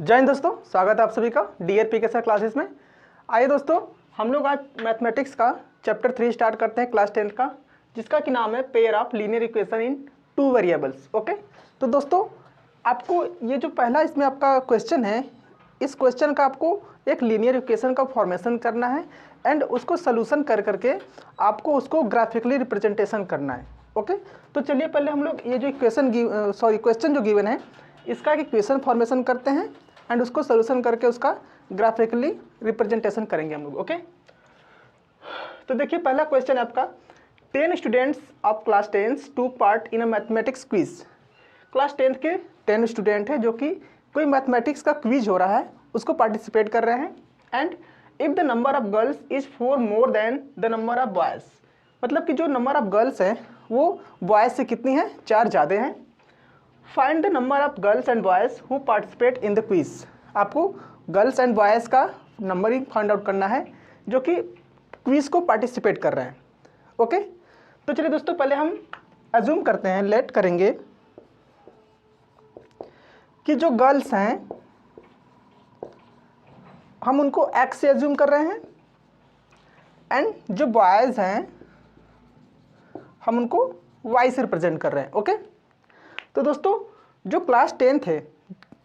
जय हिंद दोस्तों, स्वागत है आप सभी का डीएरपी के साथ क्लासेस में। आइए दोस्तों, हम लोग आज मैथमेटिक्स का चैप्टर 3 स्टार्ट करते हैं क्लास 10 का, जिसका कि नाम है pair of linear equation in 2 variables. Okay, तो दोस्तों आपको ये जो पहला इसमें आपका क्वेश्चन है, इस क्वेश्चन का आपको एक लीनियर इक्वेशन का फॉर्मेशन करना है एंड उसको सोल्यूशन कर करके आपको उसको ग्राफिकली रिप्रेजेंटेशन करना है। ओके, तो चलिए पहले हम लोग ये जो क्वेश्चन जो गिवन है इसका एक इक्वेशन फॉर्मेशन करते हैं एंड उसको सोल्यूशन करके उसका ग्राफिकली रिप्रेजेंटेशन करेंगे हम लोग। ओके, तो देखिए पहला क्वेश्चन है आपका, 10 स्टूडेंट्स ऑफ क्लास 10 टूक part in a mathematics quiz. Class 10 के 10 स्टूडेंट है जो कि कोई मैथमेटिक्स का क्विज हो रहा है, उसको पार्टिसिपेट कर रहे हैं। And if the number of girls is 4 more than the number of boys, मतलब कि जो नंबर ऑफ गर्ल्स हैं वो बॉयज़ से कितनी है, 4 ज़्यादा हैं। Find the number of girls and boys who participate in the quiz. आपको गर्ल्स एंड बॉयज़ का नंबर ही फाइंड आउट करना है जो कि क्विज को पार्टिसिपेट कर रहे हैं। ओके, तो चलिए दोस्तों पहले हम अज्यूम करते हैं, लेट करेंगे कि जो गर्ल्स हैं हम उनको एक्स से अज्यूम कर रहे हैं एंड जो बॉयज़ हैं हम उनको वाई से रिप्रेजेंट कर रहे हैं। ओके, तो दोस्तों जो क्लास 10 है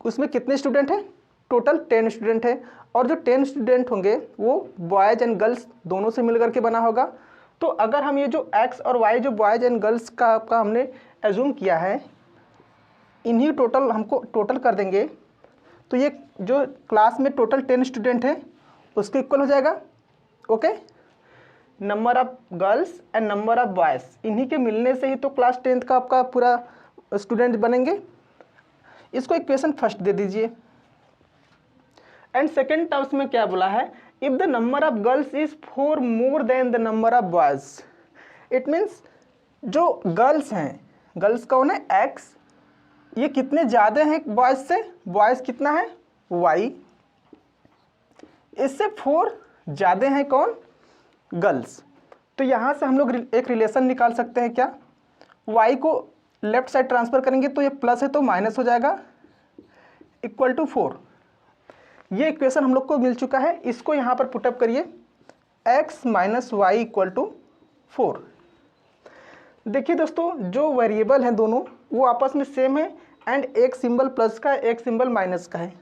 उसमें कितने स्टूडेंट हैं, टोटल 10 स्टूडेंट है और जो 10 स्टूडेंट होंगे वो बॉयज़ एंड गर्ल्स दोनों से मिलकर के बना होगा। तो अगर हम ये जो एक्स और वाई जो बॉयज़ एंड गर्ल्स का आपका हमने एज्यूम किया है, इन्हीं टोटल हमको टोटल कर देंगे तो ये जो क्लास में टोटल 10 स्टूडेंट है उसके इक्वल हो जाएगा। Okay, number of girls and number of boys, इन्हीं के मिलने से ही तो क्लास 10 का आपका पूरा स्टूडेंट बनेंगे। इसको इक्वेशन फर्स्ट दे दीजिए एंड सेकेंड टर्म्स में क्या बोला है, if the number of girls is 4 more than the number of boys. It means जो गर्ल्स हैं, गर्ल्स कौन है, एक्स, ये कितने ज़्यादा हैं बॉयज़ से, बॉयज़ कितना है, वाई, इससे 4 ज़्यादा हैं कौन, गर्ल्स। तो यहाँ से हम लोग एक रिलेशन निकाल सकते हैं क्या, वाई को लेफ्ट साइड ट्रांसफर करेंगे तो ये प्लस है तो माइनस हो जाएगा, इक्वल टू 4। ये इक्वेशन हम लोग को मिल चुका है, इसको यहाँ पर पुटअप करिए, x minus y equal to 4। देखिए दोस्तों जो वेरिएबल हैं दोनों वो आपस में सेम है एंड एक सिंबल प्लस का एक सिंबल माइनस का है।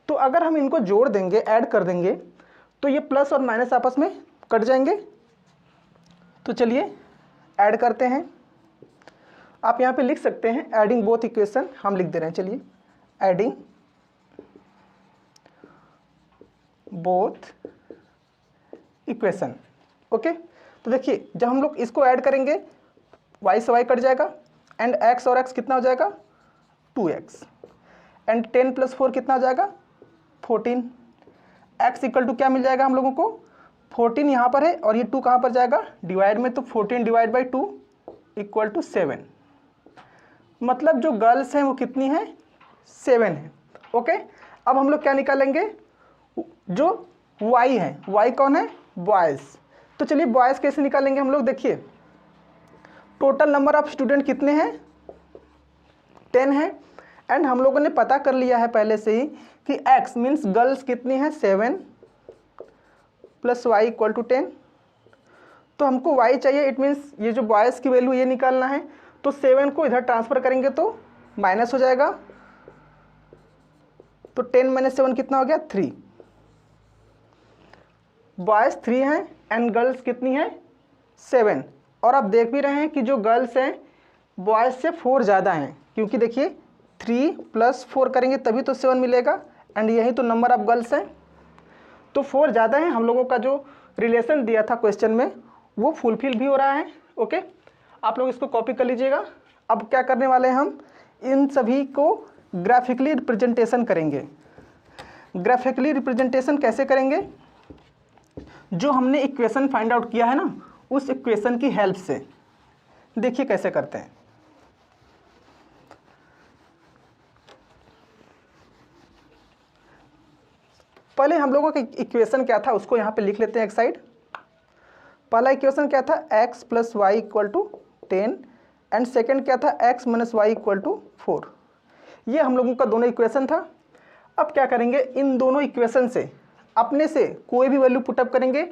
तो अगर हम इनको जोड़ देंगे, ऐड कर देंगे तो ये प्लस और माइनस आपस में कट जाएंगे। तो चलिए ऐड करते हैं, आप यहाँ पे लिख सकते हैं एडिंग बोथ इक्वेशन, हम लिख दे रहे हैं, चलिए एडिंग बोथ इक्वेशन। ओके, तो देखिए जब हम लोग इसको ऐड करेंगे y से y कट जाएगा एंड x और x कितना हो जाएगा, 2x एंड 10 प्लस 4 कितना हो जाएगा, 14। x इक्वल टू क्या मिल जाएगा हम लोगों को, 14 यहाँ पर है और ये 2 कहाँ पर जाएगा, डिवाइड में, तो 14 डिवाइड बाई 2 इक्वल टू 7। मतलब जो गर्ल्स हैं वो कितनी है, 7 है। ओके, अब हम लोग क्या निकालेंगे, जो y है, y कौन है, बॉयज़। तो चलिए बॉयज़ कैसे निकालेंगे हम लोग, देखिए टोटल नंबर ऑफ स्टूडेंट कितने हैं, 10 है एंड हम लोगों ने पता कर लिया है पहले से ही कि x मीन्स गर्ल्स कितनी है, 7 प्लस वाई इक्वल टू 10। तो हमको y चाहिए, इट मीन्स ये जो बॉयज़ की वैल्यू ये निकालना है। तो 7 को इधर ट्रांसफ़र करेंगे तो माइनस हो जाएगा, तो 10 माइनस 7 कितना हो गया, 3। बॉयज़ 3 हैं एंड गर्ल्स कितनी है, 7। और आप देख भी रहे हैं कि जो गर्ल्स हैं बॉयज़ से 4 ज़्यादा हैं, क्योंकि देखिए 3 प्लस 4 करेंगे तभी तो 7 मिलेगा एंड यही तो नंबर ऑफ गर्ल्स हैं, तो 4 ज़्यादा हैं। हम लोगों का जो रिलेशन दिया था क्वेश्चन में वो फुलफिल भी हो रहा है। ओके, आप लोग इसको कॉपी कर लीजिएगा। अब क्या करने वाले हैं, हम इन सभी को ग्राफिकली रिप्रेजेंटेशन करेंगे। ग्राफिकली रिप्रेजेंटेशन कैसे करेंगे, जो हमने इक्वेशन फाइंड आउट किया है ना उस इक्वेशन की हेल्प से। देखिए कैसे करते हैं, पहले हम लोगों का इक्वेशन क्या था उसको यहाँ पे लिख लेते हैं एक साइड। पहला इक्वेशन क्या था, x plus y equal to 10 and second क्या था, x minus y equal to 4। ये हम लोगों का दोनों इक्वेशन था। अब क्या करेंगे, इन दोनों इक्वेशन से अपने से कोई भी वैल्यू पुटअप करेंगे,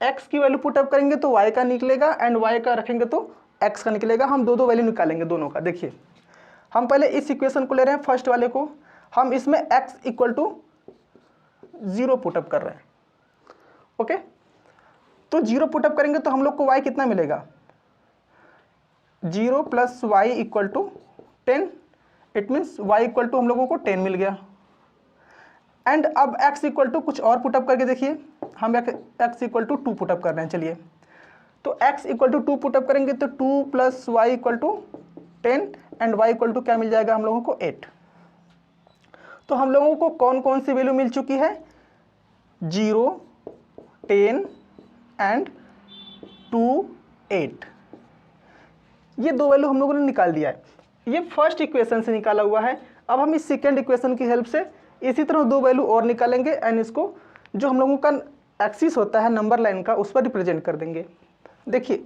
x की वैल्यू पुटअप करेंगे तो y का निकलेगा एंड y का रखेंगे तो x का निकलेगा। हम दो वैल्यू निकालेंगे दोनों का। देखिए हम पहले इस इक्वेशन को ले रहे हैं, फर्स्ट वाले को, हम इसमें x इक्वल टू 0 पुटअप कर रहे हैं। ओके, तो 0 पुटअप करेंगे तो हम लोग को y कितना मिलेगा, 0 plus y equal to 10। It means y equal to हम लोगों को 10 मिल गया। एंड अब x इक्वल टू कुछ और पुटअप करके देखिए, हम x इक्वल टू 2 पुटअप कर रहे हैं। चलिए, तो x इक्वल टू 2 पुटअप करेंगे तो 2 plus y equal to 10 and y equal to क्या मिल जाएगा हम लोगों को 8। तो हम लोगों को कौन कौन सी वैल्यू मिल चुकी है, 0, 10 एंड 2, 8। ये दो वैल्यू हम लोगों ने निकाल दिया है। ये फर्स्ट इक्वेशन से निकाला हुआ है। अब हम इस सेकेंड इक्वेशन की हेल्प से इसी तरह दो वैल्यू और निकालेंगे एंड इसको जो हम लोगों का एक्सिस होता है नंबर लाइन का उस पर रिप्रेजेंट कर देंगे। देखिए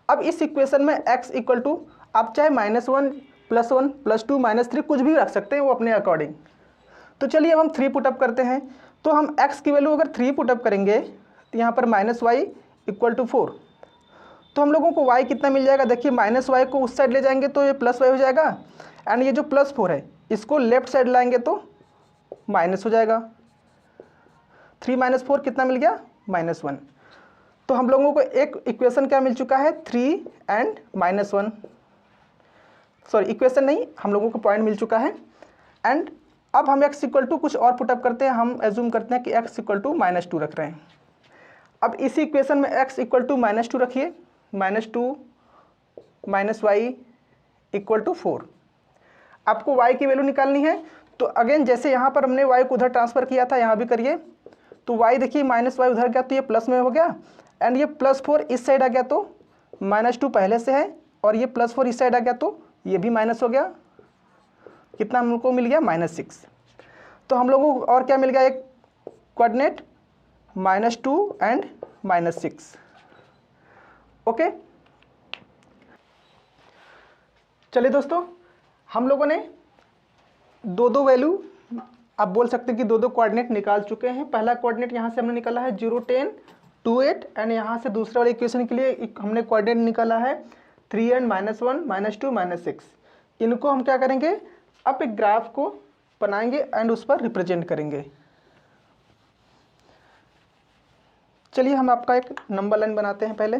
अब इस इक्वेशन में x इक्वल टू आप चाहे -1, +1, +2, -3 कुछ भी रख सकते हैं, वो अपने अकॉर्डिंग। तो चलिए अब हम 3 पुटअप करते हैं। तो हम x की वैल्यू अगर 3 पुटअप करेंगे तो यहाँ पर -y इक्वल टू 4, तो हम लोगों को y कितना मिल जाएगा। देखिए -y को उस साइड ले जाएंगे तो ये +y हो जाएगा एंड ये जो +4 है इसको लेफ्ट साइड लाएंगे तो माइनस हो जाएगा। 3 - 4 कितना मिल गया, -1। तो हम लोगों को एक इक्वेशन क्या मिल चुका है, 3 एंड -1, सॉरी इक्वेशन नहीं, हम लोगों को पॉइंट मिल चुका है। एंड अब हम x इक्वल टू कुछ और पुटअप करते हैं। हम एज्यूम करते हैं कि x इक्वल टू -2 रख रहे हैं। अब इसी इक्वेशन में x इक्वल टू -2 रखिए, -2 -y इक्वल टू 4। आपको y की वैल्यू निकालनी है। तो अगेन जैसे यहाँ पर हमने y को उधर ट्रांसफर किया था, यहाँ भी करिए। तो y देखिए -y उधर गया तो ये प्लस में हो गया एंड ये +4 इस साइड आ गया तो -2 पहले से है और ये +4 इस साइड आ गया तो ये भी माइनस हो गया। कितना हमको मिल गया, -6। तो हम लोगों को और क्या मिल गया, एक कोऑर्डिनेट -2 एंड -6। ओके, चलिए दोस्तों, हम लोगों ने दो वैल्यू, आप बोल सकते हैं कि दो कोऑर्डिनेट निकाल चुके हैं। पहला कोऑर्डिनेट यहाँ से हमने निकाला है 0, 10, 2, 8 एंड यहाँ से दूसरे वाले इक्वेशन के लिए हमने कोऑर्डिनेट निकाला है 3 एंड -1, -2, -6। इनको हम क्या करेंगे, अब एक ग्राफ को बनाएंगे एंड उस पर रिप्रेजेंट करेंगे। चलिए हम आपका एक नंबर लाइन बनाते हैं पहले।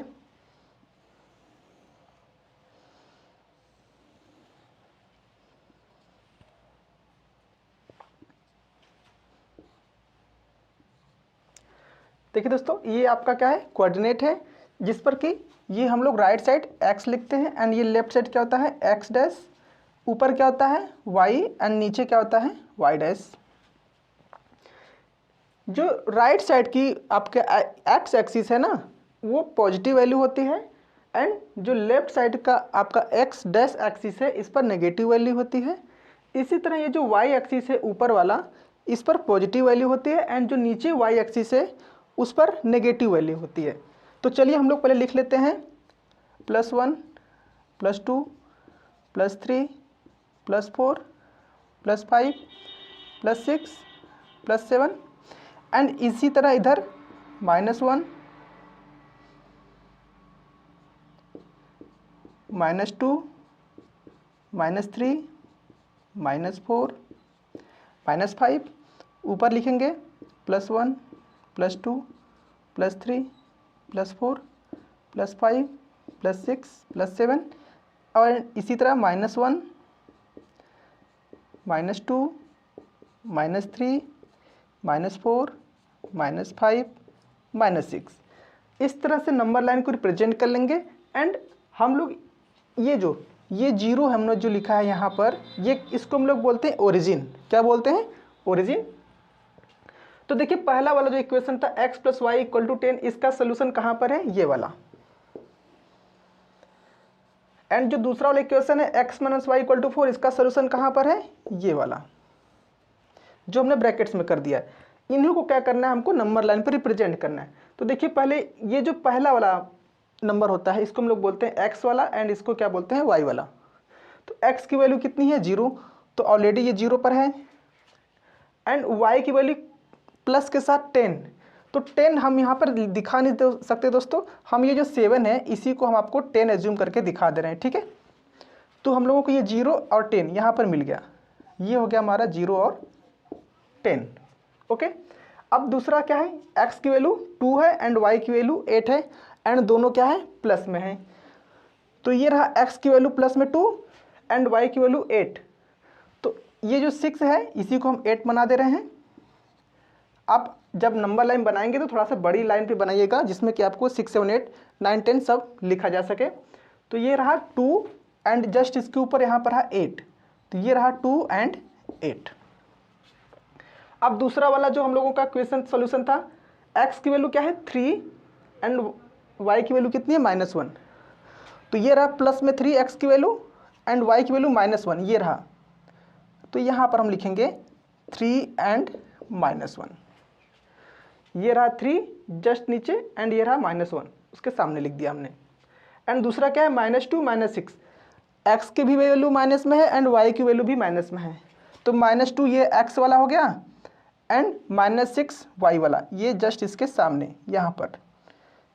देखिए दोस्तों, ये आपका क्या है, कोऑर्डिनेट है, जिस पर कि ये हम लोग राइट साइड x लिखते हैं एंड ये लेफ्ट साइड क्या होता है, x डैश, ऊपर क्या होता है y एंड नीचे क्या होता है y डैश। जो राइट साइड की आपके x एक्सिस है ना, वो पॉजिटिव वैल्यू होती है एंड जो लेफ्ट साइड का आपका x डैश एक्सिस है इस पर नेगेटिव वैल्यू होती है। इसी तरह ये जो y एक्सिस है ऊपर वाला, इस पर पॉजिटिव वैल्यू होती है एंड जो नीचे y एक्सिस है उस पर नेगेटिव वैल्यू होती है। तो चलिए हम लोग पहले लिख लेते हैं +1, +2, +3, +4, +5, +6, +7 एंड इसी तरह इधर -1, -2, -3, -4, -5, ऊपर लिखेंगे +1, +2, +3, +4, +5, +6, +7 और इसी तरह -1, -2, -3, -4, -5, -6। इस तरह से नंबर लाइन को रिप्रेजेंट कर लेंगे एंड हम लोग ये 0 हमने जो लिखा है यहाँ पर, ये इसको हम लोग बोलते हैं ओरिजिन। क्या बोलते हैं, ओरिजिन। तो देखिए पहला वाला जो इक्वेशन था x + y = 10, इसका सोल्यूशन कहाँ पर है, ये वाला। एंड जो दूसरा वाला इक्वेशन है x - y = 4, इसका सोल्यूशन कहाँ पर है, ये वाला जो हमने ब्रैकेट्स में कर दिया है। इन्हीं को क्या करना है, हमको नंबर लाइन पर रिप्रेजेंट करना है। तो देखिए पहले ये जो पहला वाला नंबर होता है इसको हम लोग बोलते हैं x वाला एंड इसको क्या बोलते हैं, y वाला। तो x की वैल्यू कितनी है, 0, तो ऑलरेडी ये 0 पर है एंड y की वैल्यू प्लस के साथ 10। तो 10 हम यहाँ पर दिखा नहीं सकते दोस्तों, हम ये जो 7 है इसी को हम आपको 10 एज्यूम करके दिखा दे रहे हैं, ठीक है। तो हम लोगों को ये 0 और 10 यहाँ पर मिल गया, ये हो गया हमारा 0 और 10, ओके। अब दूसरा क्या है, x की वैल्यू 2 है एंड y की वैल्यू 8 है एंड दोनों क्या है, प्लस में है। तो ये रहा x की वैल्यू प्लस में 2 एंड y की वैल्यू 8। तो ये जो 6 है इसी को हम 8 बना दे रहे हैं। आप जब नंबर लाइन बनाएंगे तो थोड़ा सा बड़ी लाइन पे बनाइएगा जिसमें कि आपको 6, 7, 8, 9, 10 सब लिखा जा सके। तो ये रहा 2 एंड जस्ट इसके ऊपर यहाँ पर रहा 8, तो ये रहा 2 एंड 8। अब दूसरा वाला जो हम लोगों का क्वेश्चन सोल्यूशन था, x की वैल्यू क्या है 3 एंड y की वैल्यू कितनी है -1। तो ये रहा प्लस में 3 x की वैल्यू एंड y की वैल्यू -1, ये रहा। तो यहाँ पर हम लिखेंगे 3 एंड -1, ये रहा 3 जस्ट नीचे एंड ये रहा -1 उसके सामने लिख दिया हमने। एंड दूसरा क्या है -2 -6, x की भी वैल्यू माइनस में है एंड y की वैल्यू भी माइनस में है। तो -2 ये x वाला हो गया एंड -6 y वाला, ये जस्ट इसके सामने यहाँ पर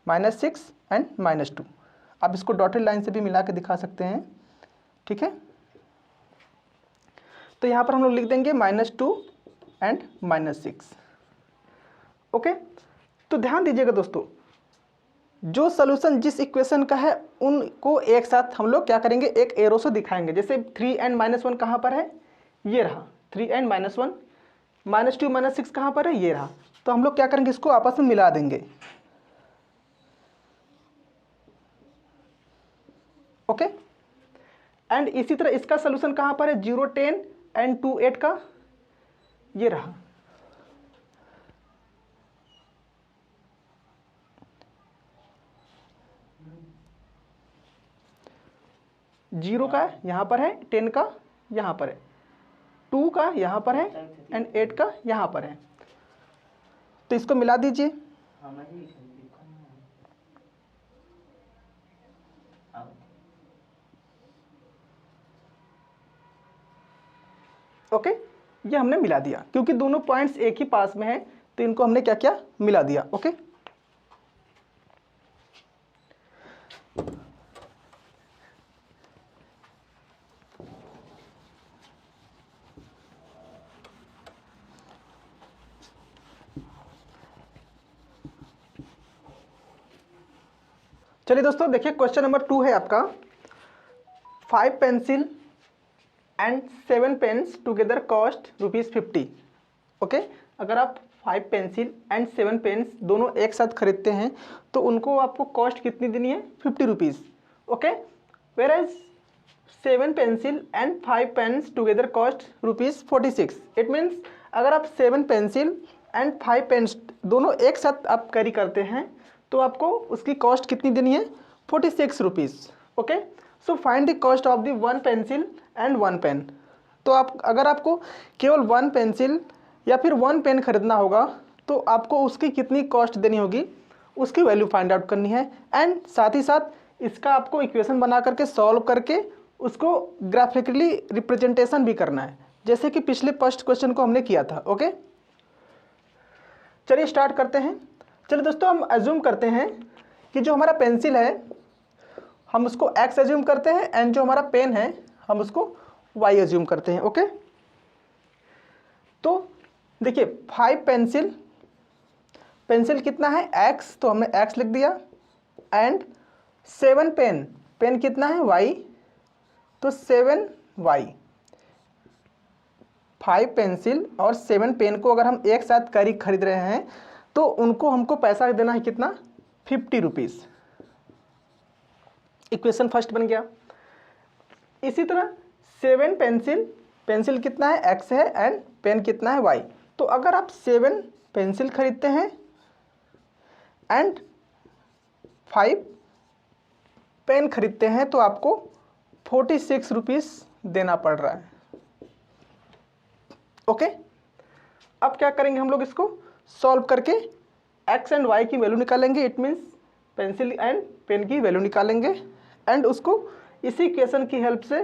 -6 एंड -2। आप इसको डॉटेड लाइन से भी मिला के दिखा सकते हैं, ठीक है। तो यहाँ पर हम लोग लिख देंगे -2 एंड -6, ओके। तो ध्यान दीजिएगा दोस्तों, जो सॉल्यूशन जिस इक्वेशन का है उनको एक साथ हम लोग क्या करेंगे, एक एरो से दिखाएंगे। जैसे 3 एंड -1 कहाँ पर है, ये रहा 3 एंड -1, -2 -6 कहाँ पर है, ये रहा। तो हम लोग क्या करेंगे, इसको आपस में मिला देंगे, ओके। एंड इसी तरह इसका सॉल्यूशन कहाँ पर है, 0, 10 एंड 2, 8 का, ये रहा। जीरो का यहाँ पर है, 10 का यहाँ पर है, 2 का यहाँ पर है एंड 8 का यहाँ पर है। तो इसको मिला दीजिए, ओके। ये हमने मिला दिया क्योंकि दोनों पॉइंट्स एक ही पास में है, तो इनको हमने क्या किया, मिला दिया, ओके। चलिए दोस्तों देखिए, क्वेश्चन नंबर 2 है आपका, 5 pencil and 7 pens together cost ₹50, okay. अगर आप 5 पेंसिल एंड 7 पेन्स दोनों एक साथ खरीदते हैं तो उनको आपको कॉस्ट कितनी देनी है, ₹50, okay. Whereas 7 pencil and 5 pens together cost ₹46। It means अगर आप 7 पेंसिल एंड 5 पेन्स दोनों एक साथ आप कैरी करते हैं तो आपको उसकी कॉस्ट कितनी देनी है, ₹46, okay. So find the cost of the 1 pencil and 1 pen. तो आप अगर आपको केवल 1 पेंसिल या फिर 1 पेन खरीदना होगा तो आपको उसकी कितनी कॉस्ट देनी होगी, उसकी वैल्यू फाइंड आउट करनी है। एंड साथ ही साथ इसका आपको इक्वेशन बना करके सॉल्व करके उसको ग्राफिकली रिप्रेजेंटेशन भी करना है, जैसे कि पिछले फर्स्ट क्वेश्चन को हमने किया था, ओके। चलिए स्टार्ट करते हैं। चलिए दोस्तों, हम एज्यूम करते हैं कि जो हमारा पेंसिल है हम उसको x एज्यूम करते हैं एंड जो हमारा पेन है हम उसको y एज्यूम करते हैं, ओके। तो देखिए 5 पेंसिल, पेंसिल कितना है x, तो हमने x लिख दिया, एंड 7 पेन, पेन कितना है y, तो 7y। 5 पेंसिल और 7 पेन को अगर हम एक साथ खरीद रहे हैं तो उनको हमको पैसा देना है कितना, ₹50। इक्वेशन फर्स्ट बन गया। इसी तरह 7 पेंसिल, पेंसिल कितना है x है एंड पेन कितना है y। तो अगर आप 7 पेंसिल खरीदते हैं एंड 5 पेन खरीदते हैं तो आपको ₹46 देना पड़ रहा है, ओके। अब क्या करेंगे हम लोग, इसको सॉल्व करके x एंड y की वैल्यू निकालेंगे। It means pencil and pen की वैल्यू निकालेंगे एंड उसको इसी इक्वेशन की हेल्प से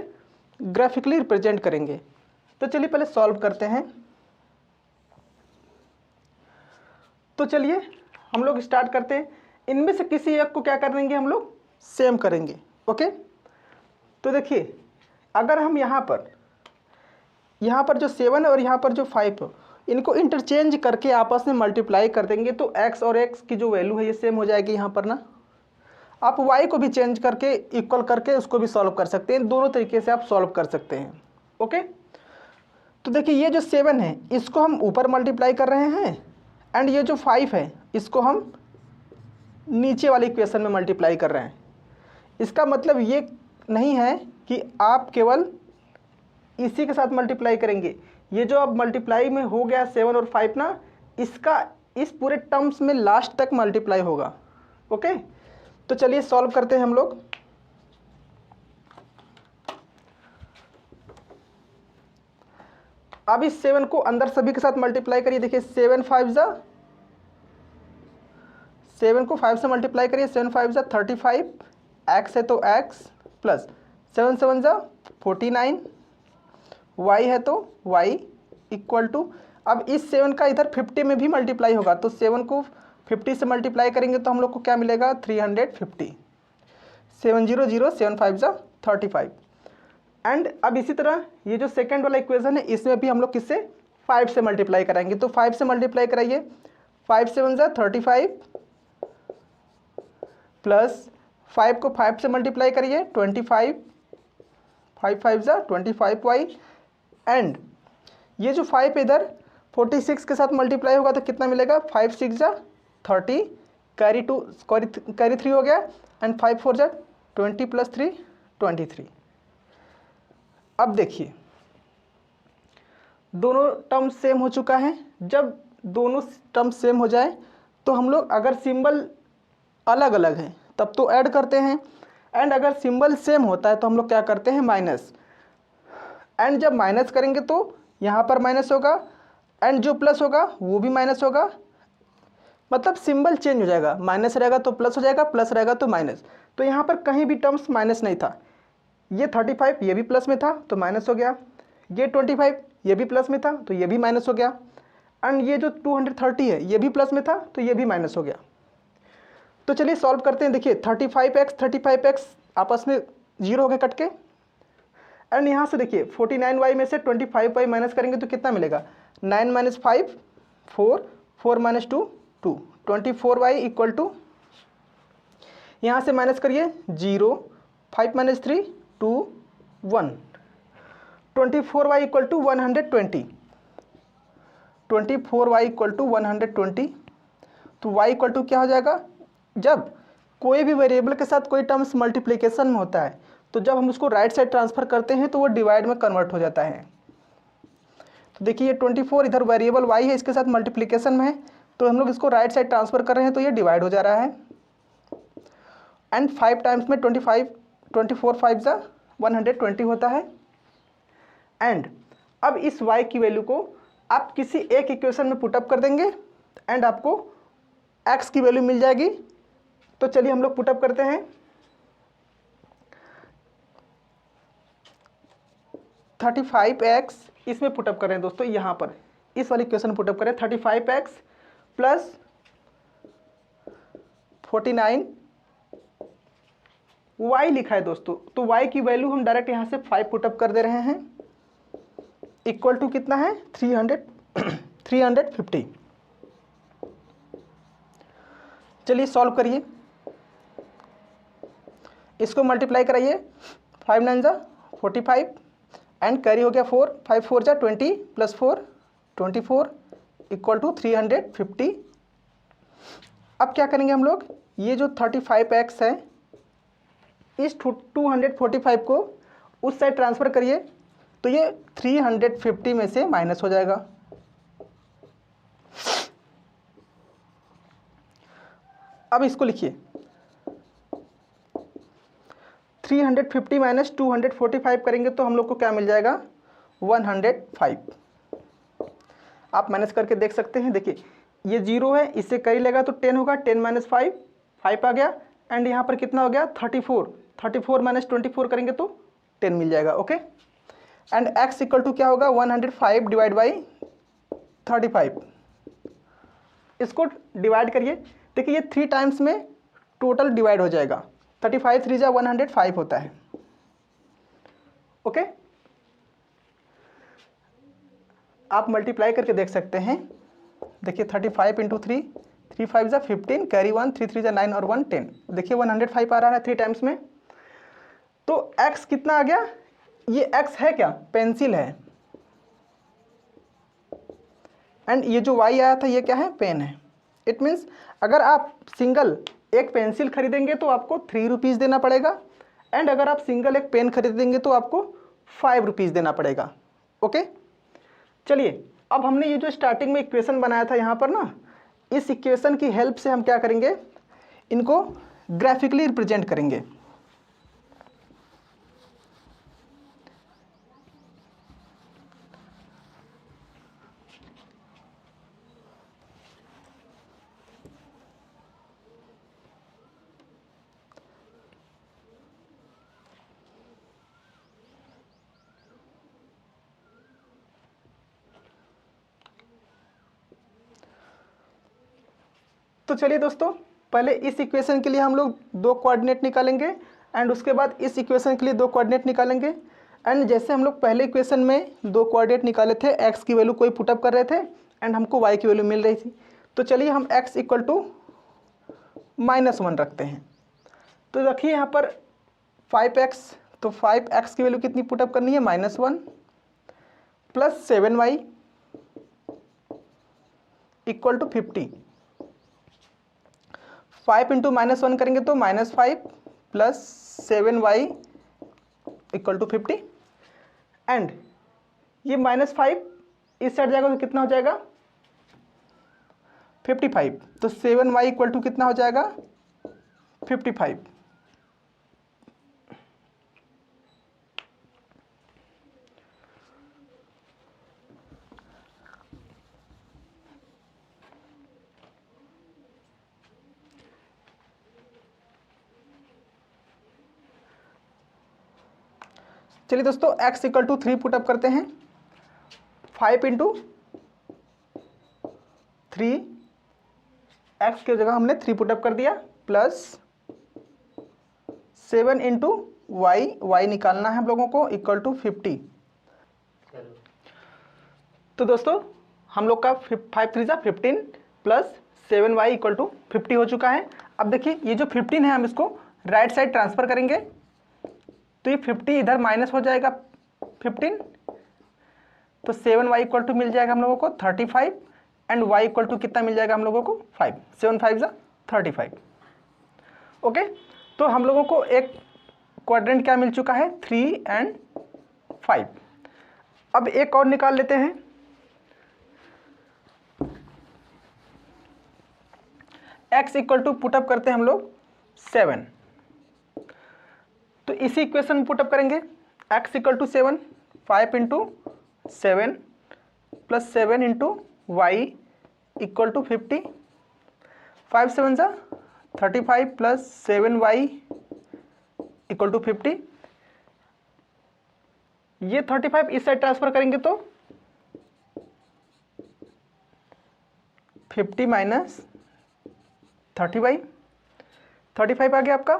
ग्राफिकली रिप्रेजेंट करेंगे। तो चलिए पहले सॉल्व करते हैं। तो चलिए हम लोग स्टार्ट करते हैं। इनमें से किसी एक को क्या कर देंगे हम लोग, सेम करेंगे। ओके, तो देखिए अगर हम यहाँ पर जो 7 और यहाँ पर जो 5 इनको इंटरचेंज करके आपस में मल्टीप्लाई कर देंगे तो x और x की जो वैल्यू है ये सेम हो जाएगी। यहाँ पर ना आप y को भी चेंज करके इक्वल करके उसको भी सॉल्व कर सकते हैं। दोनों तरीके से आप सॉल्व कर सकते हैं। ओके, तो देखिए ये जो 7 है इसको हम ऊपर मल्टीप्लाई कर रहे हैं एंड ये जो 5 है इसको हम नीचे वाले इक्वेशन में मल्टीप्लाई कर रहे हैं। इसका मतलब ये नहीं है कि आप केवल इसी के साथ मल्टीप्लाई करेंगे। ये जो अब मल्टीप्लाई में हो गया 7 और 5 ना, इसका इस पूरे टर्म्स में लास्ट तक मल्टीप्लाई होगा। ओके, तो चलिए सॉल्व करते हैं हम लोग। अब इस 7 को अंदर सभी के साथ मल्टीप्लाई करिए। देखिए 7 को 5 से मल्टीप्लाई करिए। 7 5 35, x है तो x प्लस 7 7 49, y है तो y इक्वल टू, अब इस 7 का इधर 50 में भी मल्टीप्लाई होगा तो 7 को 50 से मल्टीप्लाई करेंगे तो हम लोग को क्या मिलेगा 350। 7 0 0 7 5 35। एंड अब इसी तरह ये जो सेकेंड वाला इक्वेशन है इसमें भी हम लोग किससे 5 से मल्टीप्लाई कराएंगे। तो 5 से मल्टीप्लाई कराइए। 5 7 35 प्लस 5 को 5 से मल्टीप्लाई करिए 25, 5 5 25y एंड ये जो 5 इधर 46 के साथ मल्टीप्लाई होगा तो कितना मिलेगा 5 6 30, कैरी 3 हो गया एंड 5 4 20 प्लस 3 23। अब देखिए दोनों टर्म सेम हो चुका है। जब दोनों टर्म सेम हो जाए तो हम लोग अगर सिंबल अलग अलग है तब तो ऐड करते हैं एंड अगर सिंबल सेम होता है तो हम लोग क्या करते हैं माइनस। एंड जब माइनस करेंगे तो यहाँ पर माइनस होगा एंड जो प्लस होगा वो भी माइनस होगा, मतलब सिंबल चेंज हो जाएगा। माइनस रहेगा तो प्लस हो जाएगा, प्लस रहेगा तो माइनस। तो यहाँ पर कहीं भी टर्म्स माइनस नहीं था। ये 35 ये भी प्लस में था तो माइनस हो गया, ये 25 ये भी प्लस में था तो ये भी माइनस हो गया एंड ये जो 230 है ये भी प्लस में था तो ये भी माइनस हो गया। तो चलिए सॉल्व करते हैं। देखिए 35x आपस में 0 हो गए कट के एंड यहाँ से देखिए 49y में से 25y माइनस करेंगे तो कितना मिलेगा 9 - 5 4, 4 - 2 2, 24y इक्वल टू, यहाँ से माइनस करिए 0, 5 - 3 2 1, 24y equal to 120, 24y equal to 120। तो y इक्वल टू क्या हो जाएगा, जब कोई भी वेरिएबल के साथ कोई टर्म्स मल्टीप्लिकेशन में होता है तो जब हम उसको राइट साइड ट्रांसफ़र करते हैं तो वो डिवाइड में कन्वर्ट हो जाता है। तो देखिए ये 24 इधर वेरिएबल y है इसके साथ मल्टीप्लिकेशन में है तो हम लोग इसको राइट साइड ट्रांसफ़र कर रहे हैं तो ये डिवाइड हो जा रहा है एंड 5 टाइम्स में 24 5 120 होता है। एंड अब इस y की वैल्यू को आप किसी एक इक्वेशन में पुटअप कर देंगे एंड आपको x की वैल्यू मिल जाएगी। तो चलिए हम लोग पुटअप करते हैं। 35x इसमें पुटअप कर रहे हैं दोस्तों, यहाँ पर इस वाली इक्वेशन पुटअप करें। 35x प्लस 49 y लिखा है दोस्तों, तो y की वैल्यू हम डायरेक्ट यहाँ से 5 पुटअप कर दे रहे हैं इक्वल टू कितना है 350। चलिए सॉल्व करिए, इसको मल्टीप्लाई कराइए। 5 9 45 एंड कैरी हो गया 4, 5 4 20 प्लस 4 24 इक्वल टू 350। अब क्या करेंगे हम लोग, ये जो 35x है इस 245 को उस साइड ट्रांसफ़र करिए तो ये 350 में से माइनस हो जाएगा। अब इसको लिखिए 350 माइनस 245 करेंगे तो हम लोग को क्या मिल जाएगा 105। आप माइनस करके देख सकते हैं। देखिए ये 0 है, इससे कई लेगा तो 10 होगा, 10 - 5 5 आ गया एंड यहाँ पर कितना हो गया 34 माइनस 24 करेंगे तो 10 मिल जाएगा। Okay and x equal to क्या होगा 105 डिवाइड बाई 35 इसको डिवाइड करिए। देखिए ये 3 टाइम्स में टोटल डिवाइड हो जाएगा। 35 3 जा 105 होता है। ओके, आप मल्टीप्लाई करके देख सकते हैं। देखिए 35 इंटू 3, 3 5 जा 15, कैरी 1, 3 3 जा 9 और 1 10। देखिए 105 आ रहा है 3 टाइम्स में। तो x कितना आ गया? ये x है क्या? पेंसिल है। एंड ये जो y आया था ये क्या है? पेन है। इट मीन्स अगर आप सिंगल एक पेंसिल खरीदेंगे तो आपको 3 रुपीज़ देना पड़ेगा, एंड अगर आप सिंगल एक पेन खरीदेंगे तो आपको 5 रुपीज़ देना पड़ेगा। ओके, चलिए अब हमने ये जो स्टार्टिंग में इक्वेशन बनाया था यहाँ पर ना, इस इक्वेशन की हेल्प से हम क्या करेंगे, इनको ग्राफिकली रिप्रेजेंट करेंगे। तो चलिए दोस्तों, पहले इस इक्वेशन के लिए हम लोग 2 कोऑर्डिनेट निकालेंगे, एंड उसके बाद इस इक्वेशन के लिए 2 कोऑर्डिनेट निकालेंगे। एंड जैसे हम लोग पहले इक्वेशन में 2 कोऑर्डिनेट निकाले थे, x की वैल्यू कोई पुटअप कर रहे थे एंड हमको y की वैल्यू मिल रही थी। तो चलिए हम x इक्वल टू -1 रखते हैं। तो रखिए यहाँ पर 5x, तो 5x की वैल्यू कितनी पुटअप करनी है? -1 plus 7y equal to 50। 5 into -1 करेंगे तो -5 plus 7y equal to 50। And ये -5 इस साइड जाएगा तो कितना हो जाएगा? 55। तो 7y इक्वल टू कितना हो जाएगा? 55। चलिए दोस्तों, x इक्वल टू 3 पुटअप करते हैं। 5 इंटू 3, एक्स की जगह हमने 3 पुटअप कर दिया, प्लस 7 इंटू वाई निकालना है हम लोगों को, इक्वल टू 50। तो दोस्तों हम लोग का 5 3 जा 15 प्लस 7y इक्वल टू 50 हो चुका है। अब देखिए ये जो 15 है हम इसको राइट साइड ट्रांसफर करेंगे, तो ये 50 इधर माइनस हो जाएगा 15, तो 7y इक्वल टू मिल जाएगा हम लोगों को 35, एंड y इक्वल टू कितना मिल जाएगा हम लोगों को? 5। 7 5 जा 35। ओके, तो हम लोगों को एक क्वाड्रेंट क्या मिल चुका है? 3 एंड 5। अब एक और निकाल लेते हैं। x इक्वल टू पुटअप करते हैं हम लोग 7, तो इसी इक्वेशन में पुटअप करेंगे। x equal to 7, 5 into 7 plus 7 into y equal to 50। 5 7 जा 35 प्लस 7y इक्वल टू 50। ये 35 इस साइड ट्रांसफर करेंगे तो 50 माइनस 30y, 35 आ गया आपका।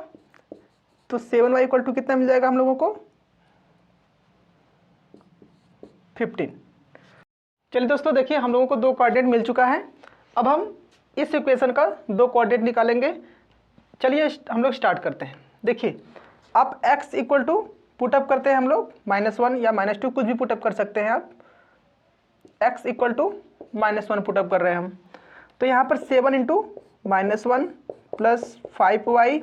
तो 7y इक्वल टू कितना मिल जाएगा हम लोगों को? 15। चलिए दोस्तों, देखिए हम लोगों को 2 कोऑर्डिनेट मिल चुका है। अब हम इस इक्वेशन का 2 कोऑर्डिनेट निकालेंगे। चलिए हम लोग स्टार्ट करते हैं। देखिए आप x इक्वल टू पुटअप करते हैं हम लोग -1 या -2, कुछ भी पुटअप कर सकते हैं आप। x इक्वल टू -1 पुटअप कर रहे हैं हम, तो यहाँ पर 7 into -1 plus 5y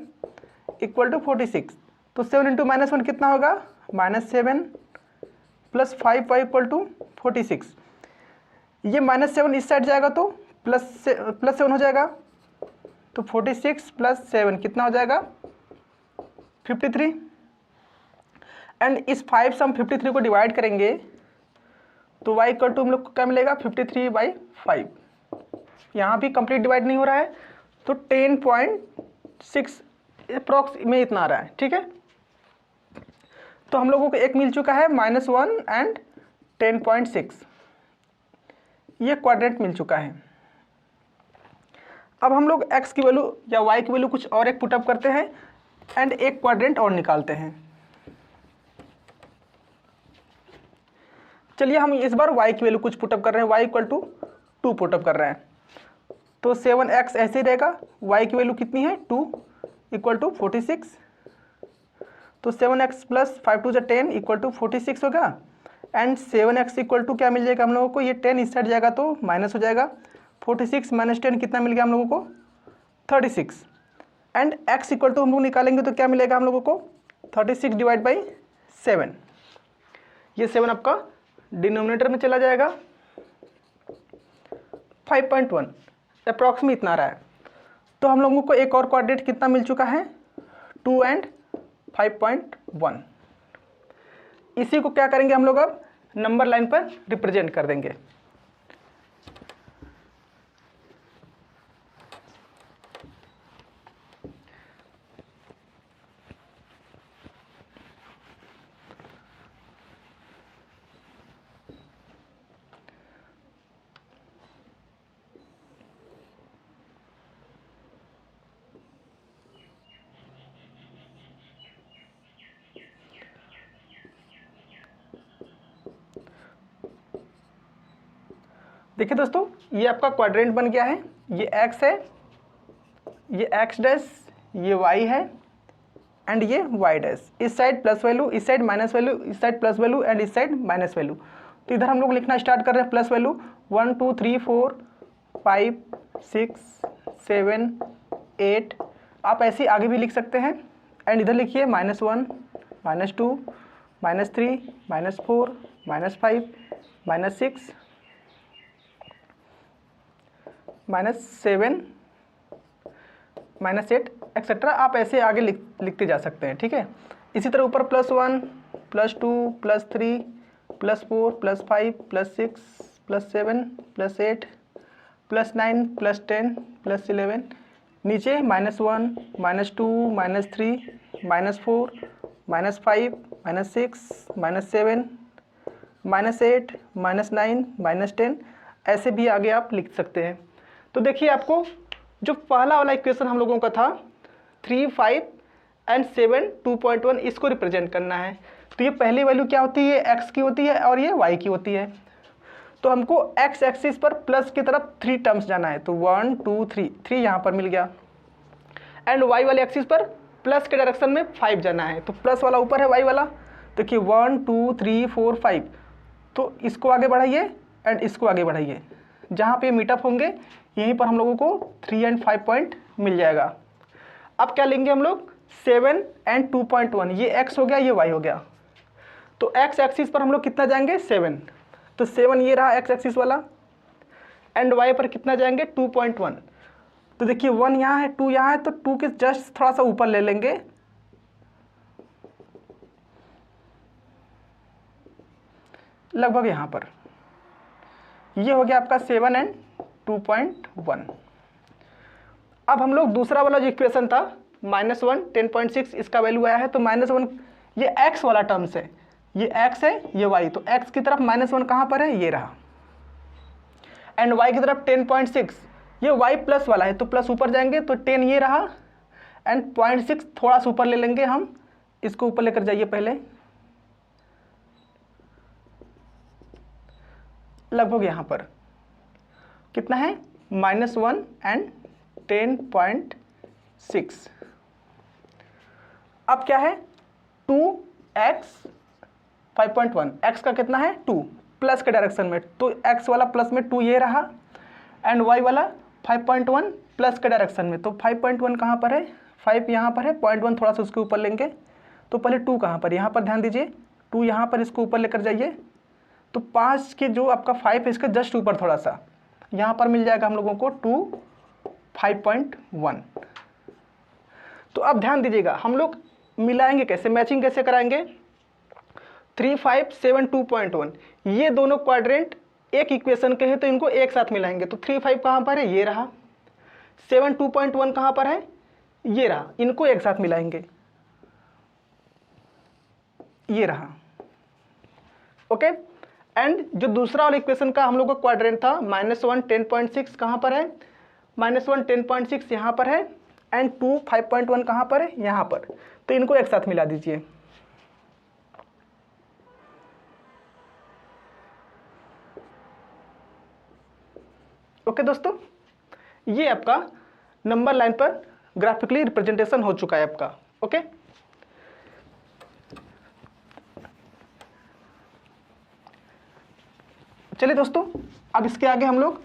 equal to 46। तो 7 इंटू -1 कितना होगा? -7 प्लस 5y इक्वल टू 46। ये -7 इस साइड जाएगा तो प्लस 7 हो जाएगा, तो 46 प्लस 7 कितना हो जाएगा? 53। एंड इस 5 से हम 53 को डिवाइड करेंगे तो y इक्वल टू हम लोग को क्या मिलेगा? 53/5। यहाँ भी कंप्लीट डिवाइड नहीं हो रहा है, तो 10.6 अप्रॉक्स में इतना आ रहा है। ठीक है, तो हम लोगों को एक मिल चुका है -1 एंड 10.6, ये क्वाड्रेंट मिल चुका है। अब हम लोग x की वैल्यू या y की वैल्यू कुछ और एक पुटअप करते हैं एंड एक क्वाड्रेंट और निकालते हैं। चलिए हम इस बार y की वैल्यू कुछ पुटअप कर रहे हैं, y इक्वल टू 2 पुटअप कर रहे हैं। तो 7x ऐसे ही रहेगा, y की वैल्यू कितनी है 2 इक्वल टू 46। तो 7x plus 5 to 10 equal to 46 होगा एंड 7x इक्वल टू क्या मिल जाएगा हम लोगों को, ये 10 इस साइड जाएगा तो माइनस हो जाएगा। 46 माइनस 10 कितना मिल गया हम लोगों को 36 एंड x इक्वल टू हम लोग निकालेंगे तो क्या मिलेगा हम लोगों को 36 डिवाइड बाई 7। ये 7 आपका डिनोमिनेटर में चला जाएगा। 5.1 अप्रॉक्सीमेट इतना आ रहा है। तो हम लोगों को एक और कोऑर्डिनेट कितना मिल चुका है 2 एंड 5.1। इसी को क्या करेंगे हम लोग अब नंबर लाइन पर रिप्रेजेंट कर देंगे। देखिए दोस्तों, ये आपका क्वाड्रेंट बन गया है। ये x है, ये x डैश, ये y है एंड ये y डैश। इस साइड प्लस वैल्यू, इस साइड माइनस वैल्यू, इस साइड प्लस वैल्यू एंड इस साइड माइनस वैल्यू। तो इधर हम लोग लिखना स्टार्ट कर रहे हैं प्लस वैल्यू 1 2 3 4 5 6 7 8। आप ऐसे आगे भी लिख सकते हैं एंड इधर लिखिए -1 -2 -3 -4 -5 -6 -7 -8 एक्सेट्रा। आप ऐसे आगे लिखते जा सकते हैं, ठीक है। इसी तरह ऊपर +1 +2 +3 +4 +5 +6 +7 +8 +9 +10 +11। नीचे -1 -2 -3 -4 -5 -6 -7 -8 -9 -10 ऐसे भी आगे आप लिख सकते हैं। तो देखिए, आपको जो पहला वाला इक्वेशन हम लोगों का था 3 5 एंड 7 2.1, इसको रिप्रेजेंट करना है। तो ये पहली वैल्यू क्या होती है, x की होती है और ये y की होती है। तो हमको x एक्सिस पर प्लस की तरफ 3 टर्म्स जाना है। तो 1 2 3 यहाँ पर मिल गया एंड y वाले एक्सिस पर प्लस के डायरेक्शन में 5 जाना है। तो प्लस वाला ऊपर है, y वाला देखिए 1 2 3 4 5। तो इसको आगे बढ़ाइए एंड इसको आगे बढ़ाइए, जहाँ पे मीटअप होंगे यहीं पर हम लोगों को 3 एंड 5 पॉइंट मिल जाएगा। अब क्या लेंगे हम लोग 7 एंड 2.1, ये x हो गया, ये y हो गया। तो x एक्सिस पर हम लोग कितना जाएंगे 7। तो 7 ये रहा x एक्सिस वाला एंड y पर कितना जाएंगे 2.1। तो देखिए 1 यहाँ है, 2 यहाँ है, तो 2 के जस्ट थोड़ा सा ऊपर ले लेंगे, लगभग यहाँ पर। ये हो गया आपका 7 एंड 2.1। अब हम लोग दूसरा वाला जो इक्वेशन था -1 10.6, इसका वैल्यू आया है। तो -1 ये x वाला टर्म्स है, ये x है, ये y। तो x की तरफ -1 कहाँ पर है, ये रहा एंड y की तरफ 10.6, ये y प्लस वाला है। तो प्लस ऊपर जाएंगे तो 10 ये रहा एंड 0.6 थोड़ा सा ऊपर ले लेंगे हम, इसको ऊपर लेकर जाइए पहले, लगभग यहाँ पर कितना है -1 एंड 10.6। अब क्या है 2x 5.1, x का कितना है 2 प्लस के डायरेक्शन में। तो x वाला प्लस में 2 ये रहा एंड y वाला 5.1 प्लस के डायरेक्शन में। तो 5.1 कहाँ पर है, 5 यहाँ पर है, 0.1 थोड़ा सा उसके ऊपर लेंगे। तो पहले 2 कहाँ पर, यहाँ पर ध्यान दीजिए, 2 यहाँ पर, इसको ऊपर लेकर जाइए। तो 5 के जो आपका 5 है इसके जस्ट ऊपर थोड़ा सा, यहाँ पर मिल जाएगा हम लोगों को 2 5.1। तो अब ध्यान दीजिएगा, हम लोग मिलाएंगे कैसे, मैचिंग कैसे कराएंगे। 3 5 7 2.1, ये दोनों क्वाड्रेंट एक इक्वेशन के हैं तो इनको एक साथ मिलाएंगे। तो 3 5 कहाँ पर है, ये रहा। 7 2.1 कहाँ पर है, ये रहा। इनको एक साथ मिलाएंगे, ये रहा। ओके। एंड जो दूसरा वाला इक्वेशन का हम लोग का क्वाड्रेंट था -1 10.6 कहाँ पर है, -1 10.6 यहाँ पर है एंड 2 5.1 कहाँ पर है, यहाँ पर। तो इनको एक साथ मिला दीजिए। ओके दोस्तों, ये आपका नंबर लाइन पर ग्राफिकली रिप्रेजेंटेशन हो चुका है आपका। ओके, चलिए दोस्तों, अब इसके आगे हम लोग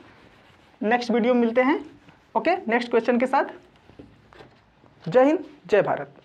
नेक्स्ट वीडियो में मिलते हैं। ओके, नेक्स्ट क्वेश्चन के साथ। जय हिंद, जय भारत।